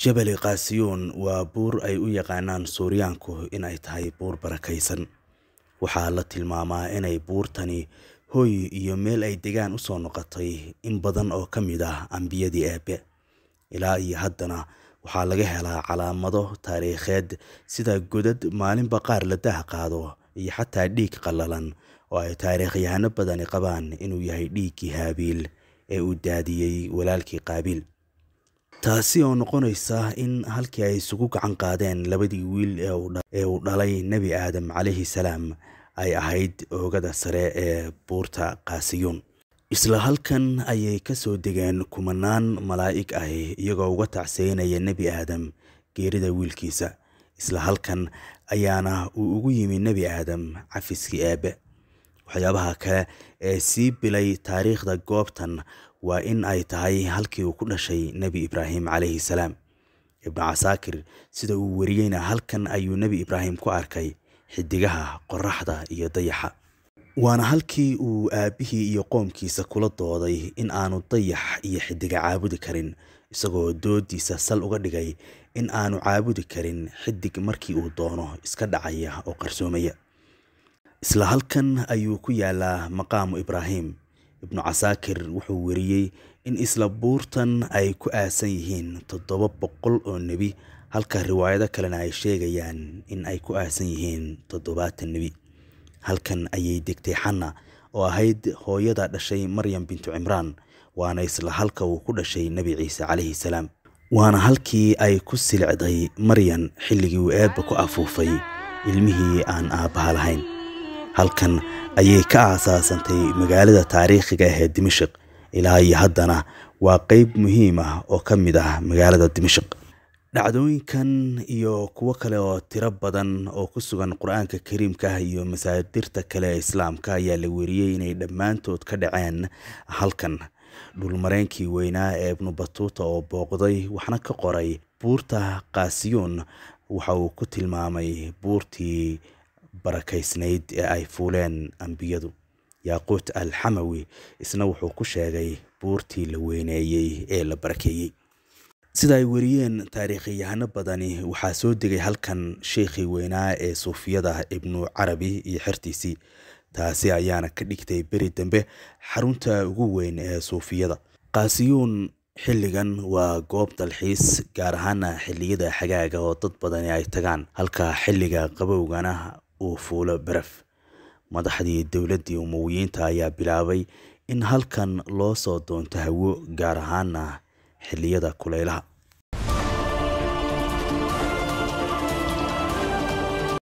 jabal qaasiyuun waa buur ay u yaqaanaan Suuriyaanku in ay tahay buur barakaysan. waxaa la tilmaamaa inay buurtani hooy iyo meel ay degaan u soo noqotay in badan oo ka mid ah ambiyadii Eebbe. ilaa iyo haddana waxaa laga helaa calaamado taariikheed sida godad maalinba qaar la daah qaado iyo xataa dhiig qallalan oo ay taariikhyahano badani qabaan inuu yahay dhiiggii Haabiil ee uu daadiyey walaalkii Qaabiil. taasi oo noqonaysa in halkii ay isugu gacan qaadeen labadii wiil ee uu dhalay Nabi Aadam calayhi salaam ay ahayd oogada sare ee buurta Qaasiyuun. isla halkan ayay ka soo degeen kumanaan malaa'ig ah iyagoo uga tacsiinaya Nabi Aadam geerida wiilkiisa. isla halkan ayaana uu ugu yimi Nabi Aadam cafiskii Eebbe. waxyaabaha kale ee sii bilay taariikhda goobtan waa in ay tahay halkii uu ku dhashay Nabi Ibraahim calayhi salaam. Ibnu Casaakir sida uu wariyeyna halkan ayuu Nabi Ibraahim ku arkay xidigaha, qorraxda iyo dayaxa. waana halkii uu aabihii iyo qoomkiisa kula dooday in aanu dayax iyo xidiga caabudi karin, isagoo doodiisa sal uga dhigay in aanu caabudi karin xidig markii uu doono iska dhacaya oo qarsoomaya. isla halkan ayuu ku yaalaa maqaamu Ibraahim. Ibnu Casaakir wuxuu wariyey in isla buurtan ay ku aasan yihiin 700 oo nebi, halka riwaayado kalena ay sheegayaan in ay ku aasan yihiin 70 nebi. halkan ayay degtay Xanna oo ahayd hooyada dhashay Maryam bintu Cimraan, waana isla halka uu ku dhashay Nabi Ciise calayhi salaam. waana halkii ay ku silicday Maryam xilligii uu Eebbe ku afuufay ilmihii aan aabbaha lahayn. halkan ayay ka aasaasantay magaalada taariikhiga ah ee Dimashq. ilaa iyo haddana waa qayb muhiim ah oo ka mid ah magaalada Dimashq. dhacdooyinkan iyo kuwo kale oo tiro badan oo ku sugan Qur'aanka Kariimka iyo masaadirta kale ee Islaamka ayaa la wariyey inay dhammaantood ka dhaceen halkan. dhulmareenkii weynaa ee Ibnu Batuuta oo booqday waxna ka qoray buurta Qaasiyuun waxa uu ku tilmaamay buurtii barakaysnayd ee ay fuuleen ambiyadu. Yaaqut al-Hamawi isna wuxuu ku sheegay buurtii la weyneeyey ee la barakeeyey. sida ay wariyeen taariikhiyahano badani, waxaa soo degay halkan sheekhii weynaa ee Suufiyada Ibnu Carabi iyo xertiisii. taasi ayaana ka dhigtay beri dambe xarunta ugu weyn ee Suufiyada. Qaasiyuun xilligan waa goob dalxiis, gaar ahaan xilliyada xagaaga oo dad badani ay tagaan, halka xilliga qabowgana uu fuulo baraf. madaxdii dowladdii Umayyadeed ayaa bilaabay in halkan loo soo doonto hawo, gaar ahaan xilliyada kulaylaha.